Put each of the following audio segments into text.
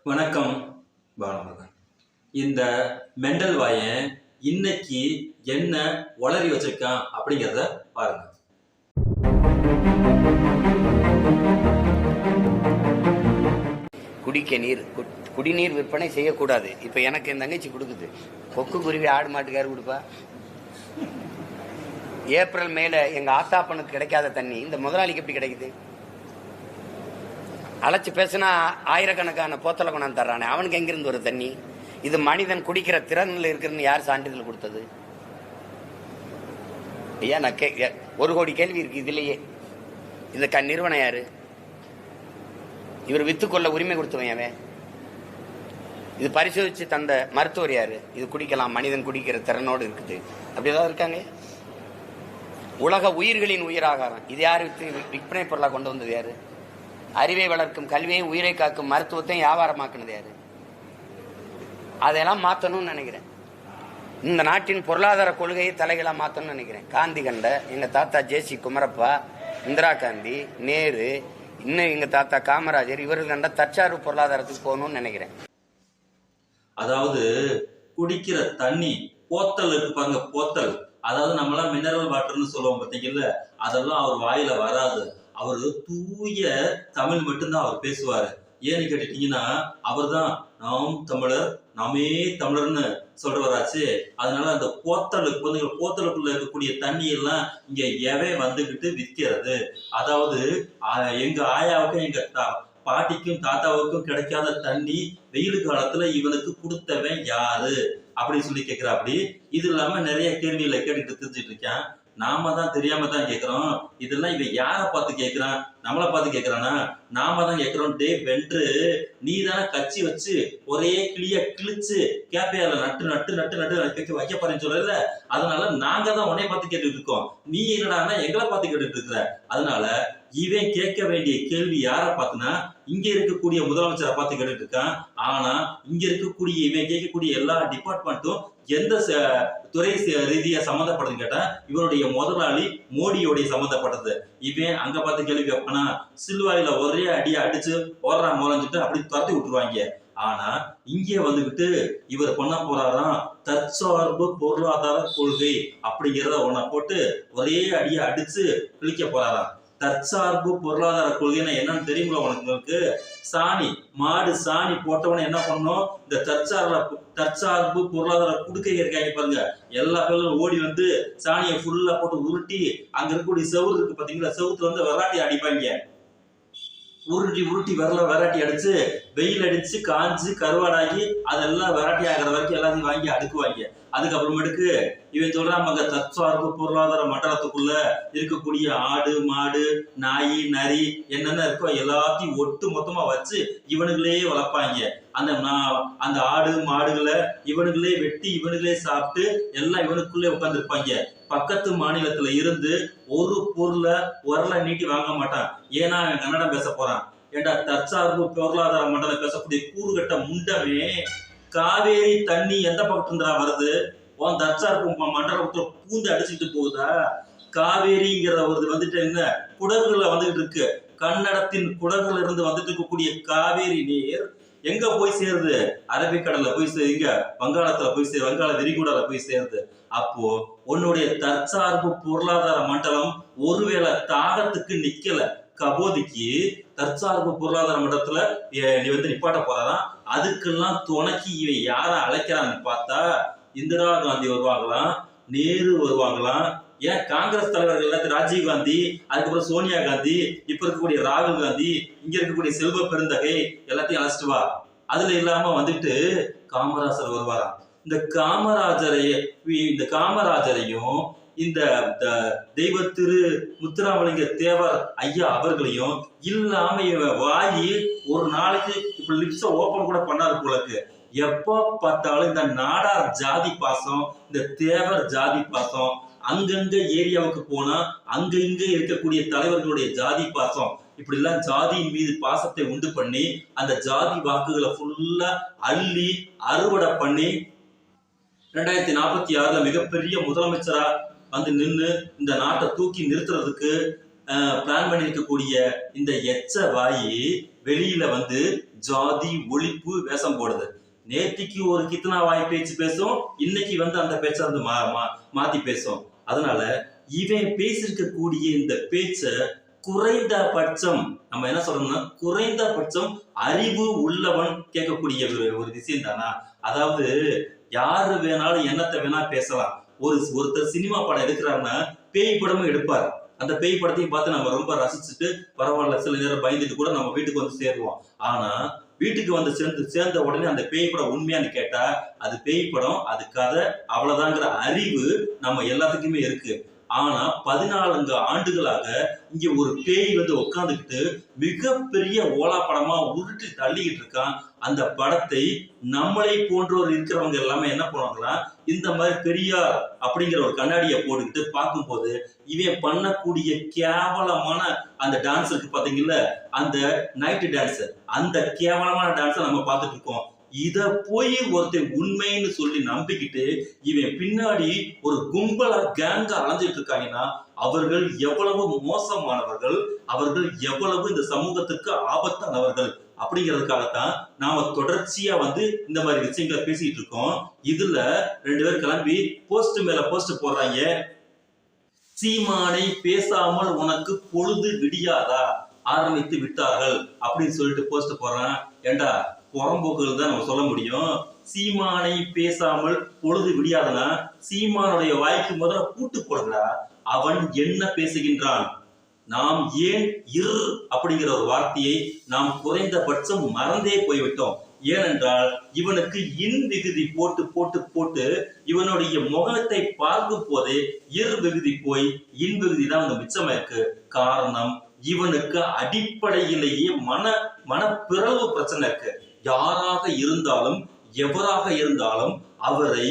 வணக்கம் பாலமுருகன். இந்த மெண்டல் வாயன் இன்னைக்கு என்ன உளறி வச்சிருக்கான் அப்படிங்கிறத பாருங்க. குடிக்க நீர் குடிநீர் விற்பனை செய்யக்கூடாது. இப்ப எனக்கு என் தங்கச்சி கொடுக்குது. கொக்கு குருவி ஆடு மாட்டுக்காரு கொடுப்பா. ஏப்ரல் மேல எங்க ஆத்தாப்பனுக்கு கிடைக்காத தண்ணி இந்த முதலாளிக்கு எப்படி கிடைக்குது? அழைச்சு பேசினா ஆயிரக்கணக்கான போத்தலை கொண்டாந்து தர்றானே, அவனுக்கு எங்கிருந்து ஒரு தண்ணி? இது மனிதன் குடிக்கிற திறன்ல இருக்குன்னு யார் சான்றிதழ் கொடுத்தது? ஐயா, நான் ஒரு கோடி கேள்வி இருக்கு இதுலயே. இந்த நிறுவனம் யாரு? இவர் வித்துக்கொள்ள உரிமை கொடுத்தவன். இது பரிசோதிச்சு தந்த மருத்துவர் யாரு? இது குடிக்கலாம், மனிதன் குடிக்கிற திறனோடு இருக்குது. அப்படி ஏதாவது இருக்காங்க? உலக உயிர்களின் உயிராகாரம் இது யாரு விற்பனை பொருளா கொண்டு வந்தது யாரு? அறிவை வளர்க்கும் கல்வியை, உயிரை காக்கும் மருத்துவத்தை வியாபாரமாக்குனது யாரு? அதெல்லாம் மாற்றணும்னு நினைக்கிறேன். இந்த நாட்டின் பொருளாதார கொள்கையை தலைகளா மாற்றணும்னு நினைக்கிறேன். காந்தி கண்ட எங்க தாத்தா ஜேசி குமரப்பா, இந்திரா காந்தி, நேரு, இன்னும் எங்க தாத்தா காமராஜர், இவர்கள் கண்ட தற்சார்பு பொருளாதாரத்துக்கு போகணும்னு நினைக்கிறேன். அதாவது குடிக்கிற தண்ணி போத்தல் இருக்கு பாருங்க, போத்தல். அதாவது நம்மளாம் மினரல் வாட்டர்னு சொல்லுவோம் பார்த்தீங்கல்ல, அதெல்லாம் அவர் வாயில வராது. அவரு தூய தமிழ் மட்டும்தான் அவர் பேசுவாரு. ஏன்னு கேட்டுட்டீங்கன்னா, அவர் தான் நாம் தமிழர், நாமே தமிழர்னு சொல்றவராச்சு. அதனால அந்த போத்தலுக்கு வந்து போத்தலுக்குள்ள இருக்கக்கூடிய தண்ணி எல்லாம் இங்க வந்துகிட்டு விற்கிறது. அதாவது எங்க ஆயாவுக்கும் எங்க பாட்டிக்கும் தாத்தாவுக்கும் கிடைக்காத தண்ணி வெயில் காலத்துல இவனுக்கு கொடுத்தவன் யாரு அப்படின்னு சொல்லி கேட்கிறாப்படி. இது இல்லாம நிறைய கேள்விகளை கேட்டுட்டு தெரிஞ்சுட்டு இருக்கேன். நாம தான் தெரியாம தான் கேட்கிறோம். இதெல்லாம் இவன் யார பார்த்து கேட்கிறான்? நம்மளை பார்த்து கேட்கிறானா? நாம தான் கேட்கிறோம். டே வென்று, நீ தானே கட்சி வச்சு ஒரே கிளிய கிழிச்சு கேப்பையால நட்டு நட்டு நட்டு நட்டு வைக்க போறேன்னு சொல்லல. அதனால நாங்க தான் உன்னை பார்த்து கேட்டுட்டு இருக்கோம். நீ என்னடான்னா எங்களை பார்த்து கேட்டுட்டு இருக்கிற. அதனால இவன் கேட்க வேண்டிய கேள்வி யார பார்த்துனா, இங்க இருக்கக்கூடிய முதலமைச்சரை பார்த்து கேட்டுட்டு இருக்கான். ஆனா இங்க இருக்கக்கூடிய இவன் கேட்கக்கூடிய எல்லா டிபார்ட்மெண்ட்டும் எந்த துறை ரீதியா சம்மந்தப்படுதுன்னு கேட்டா, இவனுடைய முதலாளி மோடியோடைய சம்மந்தப்பட்டது. இவன் அங்க பார்த்து கேள்வி கேட்பானா? சில்வாயில ஒரே அடியை அடிச்சு ஓடுறா மூலஞ்சிட்டு அப்படி துரத்தி விட்டுருவாங்க. ஆனா இங்கே வந்துகிட்டு இவர் பண்ண போறாராம் தற்சார்பு பொருளாதார கொள்கை அப்படிங்கிறத ஒன்ன போட்டு ஒரே அடியை அடிச்சு கிழிக்க போறாராம். தற்சார்பு பொருளாதார கொள்கைன்னா என்னன்னு தெரியுங்களா உனக்கு? சாணி, மாடு சாணி போட்டவன என்ன பண்ணணும்? இந்த தற்சார்பு பொருளாதார குடுக்கை இருக்காங்க பாருங்க, எல்லா பேரும் ஓடி வந்து சாணியை ஃபுல்லா போட்டு உருட்டி அங்க இருக்கக்கூடிய செவுறு இருக்கு பாத்தீங்களா, செவுத்துல வந்து வெராட்டி அடிப்பாங்க. உருட்டி வெராட்டி அடிச்சு வெயில் அடிச்சு காஞ்சு கருவாடாகி அதெல்லாம் வெராட்டி ஆகிற வரைக்கும் எல்லாத்தையும் வாங்கி அடுக்குவாங்க. அதுக்கப்புறமேட்டுக்கு இவன் சொல்றாங்க தற்சார்பு பொருளாதார மண்டலத்துக்குள்ள இருக்கக்கூடிய ஆடு மாடு நாய் நரி என்னென்ன இருக்கோ எல்லாத்தையும் ஒட்டு மொத்தமா வச்சு இவனுங்களே வளர்ப்பாங்க. அந்த ஆடு மாடுகளை இவனுங்களே வெட்டி இவனுங்களே சாப்பிட்டு எல்லாம் இவனுக்குள்ளே உட்காந்துருப்பாங்க. பக்கத்து மாநிலத்துல இருந்து ஒரு பொருளை உரலை நீட்டி வாங்க மாட்டான். ஏன்னா கன்னடம் பேச போறான். ஏண்டா தற்சார்பு பொருளாதார மண்டலம் பேசக்கூடிய கூறுகட்ட முண்டமே, காவேரி தண்ணி எந்த பக்கத்துல இருந்தா வருது? உன் தற்சார்பு மண்டலத்துல பூந்து அடிச்சுட்டு போகுதா? காவேரிங்கிற ஒரு வந்துட்டு என்ன குடகுல வந்துட்டு இருக்கு. கன்னடத்தின் குடகுல இருந்து வந்துட்டு இருக்கக்கூடிய காவேரி நீர் எங்க போய் சேருது? அரபிக்கடல்ல போய் இங்க வங்காளத்துல போய் வங்காள விரிகுடால போய் சேருது. அப்போ உன்னுடைய தற்சார்பு பொருளாதார மண்டலம் ஒருவேளை தாகத்துக்கு நிக்கல, கபோதிக்கு தற்சார்பு பொருளாதார மண்டலத்துல நீ வந்து நிப்பாட்ட போறான். அதுக்கெல்லாம் துணைக்கு இவன் யார அழைக்கிறான்னு பார்த்தா, இந்திரா காந்தி வருவாங்களாம், நேரு வருவாங்களாம். ஏன் காங்கிரஸ் தலைவர்கள் எல்லாத்தையும் ராஜீவ் காந்தி, அதுக்கப்புறம் சோனியா காந்தி, இப்ப இருக்கக்கூடிய ராகுல் காந்தி, இங்க இருக்கக்கூடிய செல்வ பெருந்தகை எல்லாத்தையும் அழைச்சிட்டு வா. அதுல இல்லாம வந்துட்டு காமராஜர் வருவாராம். இந்த காமராஜரையும் இந்த தெய்வ திரு முத்துராமலிங்க தேவர் ஐயா அவர்களையும் இல்லாம வாயி ஒரு நாளைக்கு இப்ப லிப்ஸ ஓபன் கூட பண்ணாது போலக்கு. எப்ப பார்த்தாலும் இந்த நாடார் ஜாதி பாசம், இந்த தேவர் ஜாதி பாசம், அங்கங்க ஏரியாவுக்கு போனா அங்க இங்க இருக்கக்கூடிய தலைவர்களுடைய ஜாதி பாசம், இப்படி எல்லாம் ஜாதியின் மீது பாசத்தை உண்டு பண்ணி அந்த ஜாதி வாக்குகளை ஃபுல்லா அள்ளி அறுவடை பண்ணி 2046 மிகப்பெரிய முதலமைச்சரா வந்து நின்று இந்த நாட்டை தூக்கி நிறுத்துறதுக்கு பிளான் பண்ணியிருக்கக்கூடிய இந்த எச்ச வாயி வெளியில வந்து ஜாதி ஒழிப்பு வேஷம் போடுது. நேத்திக்கு ஒரு கித்தனா வாய் பேச்சு பேசும், இன்னைக்கு வந்து அந்த பேச்ச வந்து மாத்தி பேசும். அதனால இவன் பேசியிருக்கக்கூடிய இந்த பேச்ச குறைந்தபட்சம் நம்ம என்ன சொல்றோம்னா குறைந்தபட்சம் அறிவு உள்ளவன் கேட்கக்கூடிய ஒரு விஷயம் தானா. அதாவது யாரு வேணாலும் என்னத்தை வேணா பேசலாம். ஒருத்தர் சினிமா படம் எடுக்கிறாருன்னா பேய் படமும் எடுப்பார். அந்த பேய் படத்தையும் பார்த்து நம்ம ரொம்ப ரசிச்சுட்டு பரவாயில்ல சில நேரம் பயந்துட்டு கூட நம்ம வீட்டுக்கு வந்து சேருவோம். ஆனா வீட்டுக்கு வந்து சேர்ந்த உடனே அந்த பேய் படம் உண்மையான்னு கேட்டா அது பேய் படம், அது கதை, அவ்வளவுதாங்கிற அறிவு நம்ம எல்லாத்துக்குமே இருக்கு. ஆனா 14 ஆண்டுகளாக இங்க ஒரு பேய் வந்து உட்காந்துக்கிட்டு மிகப்பெரிய ஓலா படமா உருட்டி தள்ளிக்கிட்டு இருக்கான். அந்த படத்தை நம்மளை போன்றோர் இருக்கிறவங்க எல்லாமே என்ன பண்ணுவாங்களா, இந்த மாதிரி பெரியார் அப்படிங்கிற ஒரு கண்ணாடியை போட்டுக்கிட்டு பார்க்கும்போது இவன் பண்ணக்கூடிய கேவலமான அந்த டான்ஸ் இருக்கு பாத்தீங்கல்ல, அந்த நைட்டு டான்ஸ், அந்த கேவலமான டான்ஸை நம்ம பார்த்துட்டு இருக்கோம். இத போய் ஒருத்தன் உண்மைன்னு சொல்லி நம்பிக்கிட்டு இவன் பின்னாடி ஒரு கும்பலா கேங்கா அலைஞ்சிட்டு இருக்காங்கன்னா அவர்கள் எவ்வளவு மோசமானவர்கள், அவர்கள் எவ்வளவு இந்த சமூகத்துக்கு ஆபத்தானவர்கள் அப்படிங்கிறதுக்காகத்தான் நாம தொடர்ச்சியா வந்து இந்த மாதிரி விஷயங்களை பேசிட்டு இருக்கோம். இதுல 2 பேர் கிளம்பி போஸ்ட் மேல போஸ்ட் போடுறாங்க. சீமானை பேசாமல் உனக்கு பொழுது விடியாதா, ஆரம்பித்து விட்டார்கள் அப்படின்னு சொல்லிட்டு போஸ்ட் போடுறான். ஏண்டா புறம்போக்குகள் தான் நம்ம சொல்ல முடியும். சீமானை பேசாமல் பொழுது விடியாதனா சீமானுடைய வாய்க்கு முதல்ல பூட்டு போடுறா. அவன் என்ன பேசுகின்றான், நாம் ஏன் அப்படிங்கிற ஒரு வார்த்தையை நாம் குறைந்தபட்சம் மறந்தே போய்விட்டோம். ஏனென்றால் இவனுக்கு இன் விகுதி போட்டு போட்டு போட்டு இவனுடைய முகத்தை பார்க்கும் போதே விகுதி போய் இன் விகுதி தான் வந்து மிச்சமாயிருக்கு. காரணம் இவனுக்கு அடிப்படையிலேயே மனப்பிறழ்வு பிரச்சனை இருக்கு. யாராக இருந்தாலும் எவராக இருந்தாலும் அவரை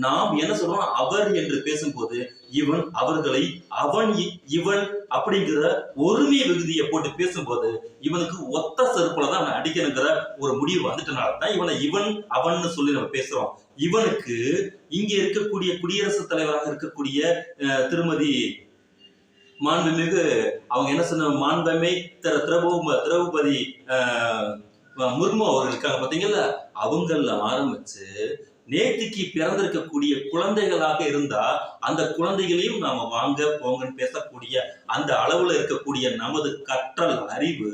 நாம் என்ன சொல்றோம், அவர் என்று பேசும்போது இவன் அவர்களை அவன் இவன் அப்படிங்கிற ஒருமை விகுதியை போட்டு பேசும்போது இவனுக்கு ஒத்த செருப்புலதான் அவன் அடிக்கணுங்கிற ஒரு முடிவு வந்துட்டனாலதான் இவனை இவன் அவன்னு சொல்லி நம்ம பேசுறோம். இவனுக்கு இங்க இருக்கக்கூடிய குடியரசுத் தலைவராக இருக்கக்கூடிய திருமதி மாண்புமிகு அவங்க என்ன சொன்ன மாண்பமை திரௌபதி முர்மு அவர்கள் இருக்காங்க பாத்தீங்கல்ல, அவங்கள ஆரம்பிச்சு நேத்திக்கு பிறந்திருக்கக்கூடிய குழந்தைகளாக இருந்தா அந்த குழந்தைகளையும் நாம வாங்க போங்கன்னு பேசக்கூடிய அந்த அளவுல இருக்கக்கூடிய நமது கற்றல் அறிவு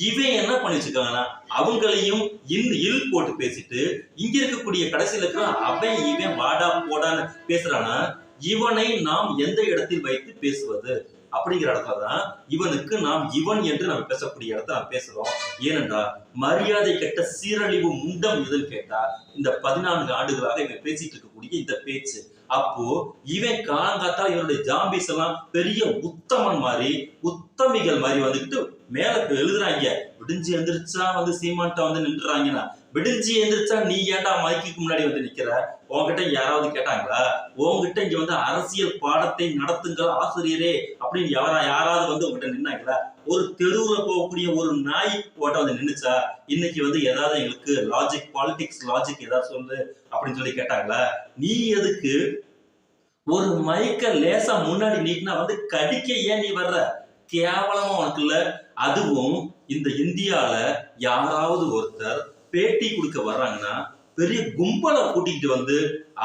இவன் என்ன பண்ணி வச்சிருக்காங்கன்னா அவங்களையும் இல் போட்டு பேசிட்டு இங்க இருக்கக்கூடிய கடைசியில இருக்கிற அவன் இவன் வாடா போடான்னு பேசுறானா இவனை நாம் எந்த இடத்தில் வைத்து பேசுவது அப்படிங்கிற இடத்துலதான் இவனுக்கு நாம் இவன் என்று நம்ம பேசக்கூடிய இடத்த நாம் பேசுறோம். ஏனென்றால் மரியாதை கெட்ட சீரழிவு முண்டம் எதுன்னு கேட்டா இந்த 14 ஆண்டுகளாக இவன் பேசிட்டு இருக்கக்கூடிய இந்த பேச்சு. அப்போ இவன் காலங்காத்தா இவனுடைய ஜாம்பிஸ் எல்லாம் பெரிய உத்தமன் மாதிரி உத்தமிகள் மாதிரி வந்துகிட்டு மேல எழுதுறாங்க. விடிஞ்சு எந்திரிச்சா வந்து சீமான்ட்ட வந்து நின்றுறாங்கன்னா விடிஞ்சு எந்திரிச்சா நீ ஏன்டா மைக்கு முன்னாடி வந்து நிக்கிற, உன்கிட்ட யாராவது கேட்டாங்களா, உங்ககிட்ட இங்க வந்து அரசியல் பாடத்தை நடத்துங்கள் ஆசிரியரே அப்படின்னு யாராவது வந்து உங்ககிட்ட நின்னாங்களா? ஒரு தெருவுல போகக்கூடிய ஒரு நாய் போட்ட வந்து நின்னுச்சா? இன்னைக்கு வந்து ஏதாவது எங்களுக்கு லாஜிக் பாலிடிக்ஸ் லாஜிக் ஏதாவது சொல்லு அப்படின்னு சொல்லி கேட்டாங்களா? நீ எதுக்கு ஒரு மைக்க லேசா முன்னாடி நீட்டினா வந்து கடிக்க ஏன் நீ வர்ற? கேவலமா உனக்கு இல்ல. அதுவும் இந்த இந்தியால யாராவது ஒருத்தர் பேட்டி கொடுக்க வர்றாங்கன்னா பெரிய கும்பலை கூட்டிகிட்டு வந்து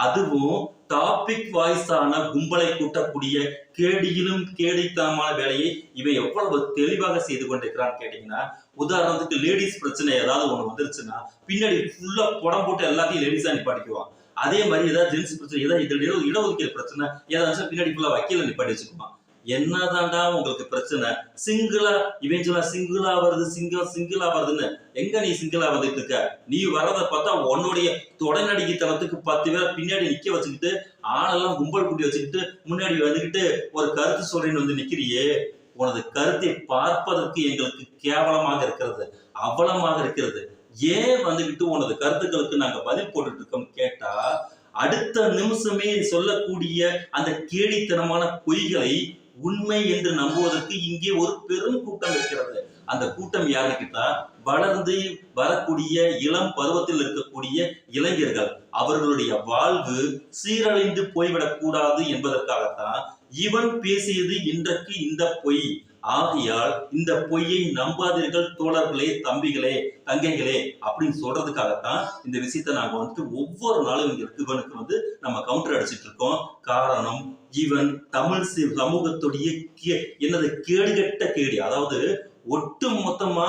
அதுவும் டாபிக் வாய்ஸான கும்பலை கூட்டக்கூடிய கேடியிலும் கேடித்தனமான வேலையை இவன் எவ்வளவு தெளிவாக செய்து கொண்டிருக்கிறான்னு கேட்டீங்கன்னா, உதாரணத்துக்கு லேடிஸ் பிரச்சனை ஏதாவது ஒண்ணு வந்துருச்சுன்னா பின்னாடி ஃபுல்லா புடம் போட்டு எல்லாத்தையும் லேடிஸா நிப்பாட்டிக்குவான். அதே மாதிரி ஏதாவது ஜென்ஸ் பிரச்சனை ஏதாவது இடஒதுக்கீடு பிரச்சனை ஏதாவது பின்னாடி ஃபுல்லா வக்கீல நிப்பாட்டி வச்சுக்குவான். என்னதான்டா உங்களுக்கு பிரச்சனை? சிங்கிளா இவன் சிங்கிளா வருது சிங்கிளா வருதுன்னு எங்க நீ சிங்கிளா வந்துட்டு இருக்க? நீ வர்றத பார்த்தா உன்னுடைய தொடநடிக்கைத்தனத்துக்கு 10 பேரை பின்னாடி நிக்க வச்சுக்கிட்டு ஆளெல்லாம் கும்பல் கூட்டி வச்சுக்கிட்டு முன்னாடி வந்துகிட்டு ஒரு கருத்து சொல்றேன்னு வந்து நிக்கிறியே, உனது கருத்தை பார்ப்பதற்கு எங்களுக்கு கேவலமாக இருக்கிறது, அவலமாக இருக்கிறது. ஏன் வந்துகிட்டு உனது கருத்துக்களுக்கு நாங்க பதில் போட்டுட்டு இருக்கோம் கேட்டா அடுத்த நிமிஷமே சொல்லக்கூடிய அந்த கேடித்தனமான பொய்களை உண்மை என்று நம்புவதற்கு இங்கே ஒரு பெரும் கூட்டம் இருக்கிறது. அந்த கூட்டம் யாருன்னு கேட்டா வளர்ந்து வரக்கூடிய இளம் பருவத்தில் இருக்கக்கூடிய இளைஞர்கள். அவர்களுடைய வாழ்வு சீரழிந்து போய்விடக் கூடாது என்பதற்காகத்தான் இவன் பேசியது இன்றைக்கு இந்த பொய் ஆகையால் இந்த பொய்யை நம்பாதீர்கள் தோழர்களே, தம்பிகளே, தங்கைகளே அப்படின்னு சொல்றதுக்காகத்தான் இந்த விஷயத்தை நாங்க வந்துட்டு ஒவ்வொரு நாளும் இவனுக்கு நம்ம கவுண்டர் அடிச்சிட்டு இருக்கோம். காரணம், இவன் தமிழ் சமூகத்துடைய கேடுகட்ட கேடி. அதாவது ஒட்டு மொத்தமா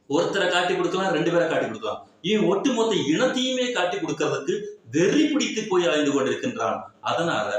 ஒருத்தரை காட்டி கொடுக்கலாம், 2 பேரை காட்டி கொடுக்கலாம். இவன் ஒட்டுமொத்த இனத்தையுமே காட்டி கொடுக்கறதுக்கு வெறி பிடித்து போய் அலைந்து கொண்டிருக்கின்றான். அதனால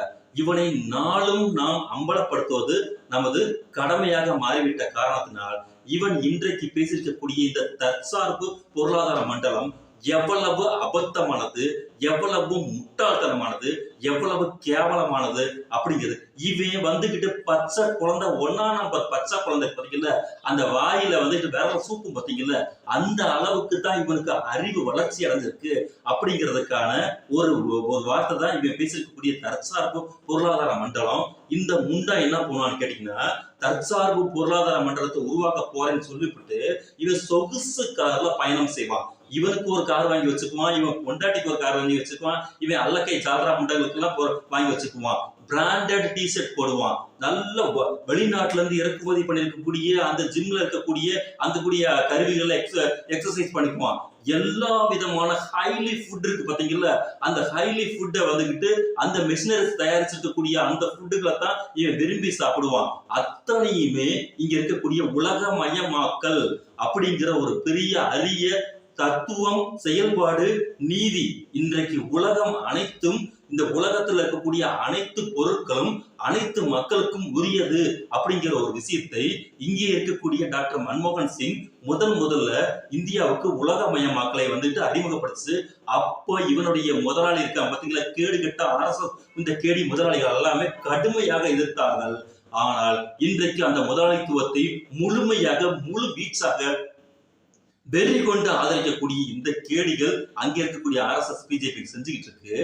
இவனை நாளும் நாம் அம்பலப்படுத்துவது நமது கடமையாக மாறிவிட்ட காரணத்தினால் இவன் இன்றைக்கு பேசியிருக்கக்கூடிய இந்த தற்சார்பு பொருளாதார மண்டலம் எவ்வளவு அபத்தமானது, எவ்வளவு முட்டாள்தனமானது, எவ்வளவு கேவலமானது அப்படிங்கிறது. இவன் வந்துகிட்டு பச்சை குழந்தை 1ஆம் நம்பர் பச்சை குழந்தை பார்த்தீங்கல்ல, அந்த வாயில வந்துட்டு விரல சூப்பு பார்த்தீங்கல்ல, அந்த அளவுக்கு தான் இவனுக்கு அறிவு வளர்ச்சி அடைஞ்சிருக்கு அப்படிங்கிறதுக்கான ஒரு வார்த்தை தான் இவன் பேசியிருக்கக்கூடிய தற்சார்பு பொருளாதார மண்டலம். இந்த முண்டா என்ன பண்ணுவான்னு கேட்டீங்கன்னா, தற்சார்பு பொருளாதார மண்டலத்தை உருவாக்க போறேன்னு சொல்லிவிட்டு இவன் சொகுசு கார்ல பயணம் செய்வான். இவனுக்கு ஒரு கார் வாங்கி வச்சுக்குவான், இவன் பொண்டாட்டிக்கு ஒரு கார் வாங்கி வச்சுக்குவான், இவன் அல்லக்கை சால்ரா முண்டங்களுக்கு எல்லாம் வாங்கி வச்சுக்குவான், பிராண்டட் டிஷர்ட் போடுவான், நல்ல வெளிநாட்டுல இருந்து இறக்குமதி பண்ணிருக்கக்கூடிய அந்த ஜிம்ல இருக்கக்கூடிய அந்த கூடிய கருவிகளை எக்ஸசைஸ் பண்ணிக்குவான். எல்லா விதமான ஹைலி ஃபுட் இருக்கு பாத்தீங்கல்ல, அந்த ஹைலி ஃபுட்டை வந்துகிட்டு அந்த மிஷினரிஸ் தயாரிச்சிருக்கக்கூடிய அந்த ஃபுட்டுகளை தான் இவன் விரும்பி சாப்பிடுவான். அத்தனையுமே இங்க இருக்கக்கூடிய உலகமயமாக்கல் அப்படிங்கிற ஒரு பெரிய அரிய தத்துவம், செயல்பாடு, நீதி. இன்றைக்கு உலகம் அனைத்தும், இந்த உலகத்தில் இருக்கக்கூடிய அனைத்து பொருட்களும் அனைத்து மக்களுக்கும் உரியது அப்படிங்கிற ஒரு விஷயத்தை இங்கே இருக்கக்கூடிய டாக்டர் மன்மோகன் சிங் முதல்ல இந்தியாவுக்கு உலகமயமாக்கலை வந்துட்டு அறிமுகப்படுத்து. அப்ப இவனுடைய முதலாளி இருக்கான் பாத்தீங்களா, கேடுகட்ட RSS இந்த கேடி முதலாளிகள் எல்லாமே கடுமையாக எதிர்த்தார்கள். ஆனால் இன்றைக்கு அந்த முதலாளித்துவத்தை முழுமையாக முழு வீச்சாக வெறி கொண்டு ஆதரிக்கக்கூடிய இந்த கேடிகள் அங்க இருக்கக்கூடிய RSS பிஜேபி செஞ்சுக்கிட்டு இருக்கு.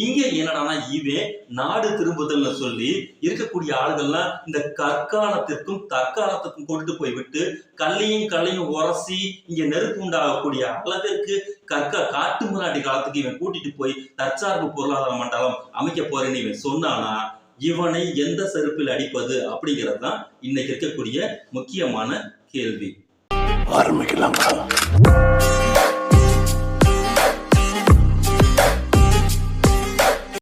இங்க என்னடானா இவன் நாடு திரும்புதல்னு சொல்லி இருக்கக்கூடிய ஆளுகள்லாம் இந்த கற்காலத்திற்கும் தற்காலத்திற்கும் கொண்டு போய் விட்டு கல்லையும் உரசி இங்க நெருப்பு உண்டாகக்கூடிய அளவிற்கு காட்டு முன்னாடி காலத்துக்கு இவன் கூட்டிட்டு போய் தற்சார்பு பொருளாதார மண்டலம் அமைக்க போறேன்னு இவன் சொன்னானா, இவனை எந்த செருப்பில் அடிப்பது அப்படிங்கிறது தான் இன்னைக்கு இருக்கக்கூடிய முக்கியமான கேள்வி. ஆரம்பிக்கலாம்.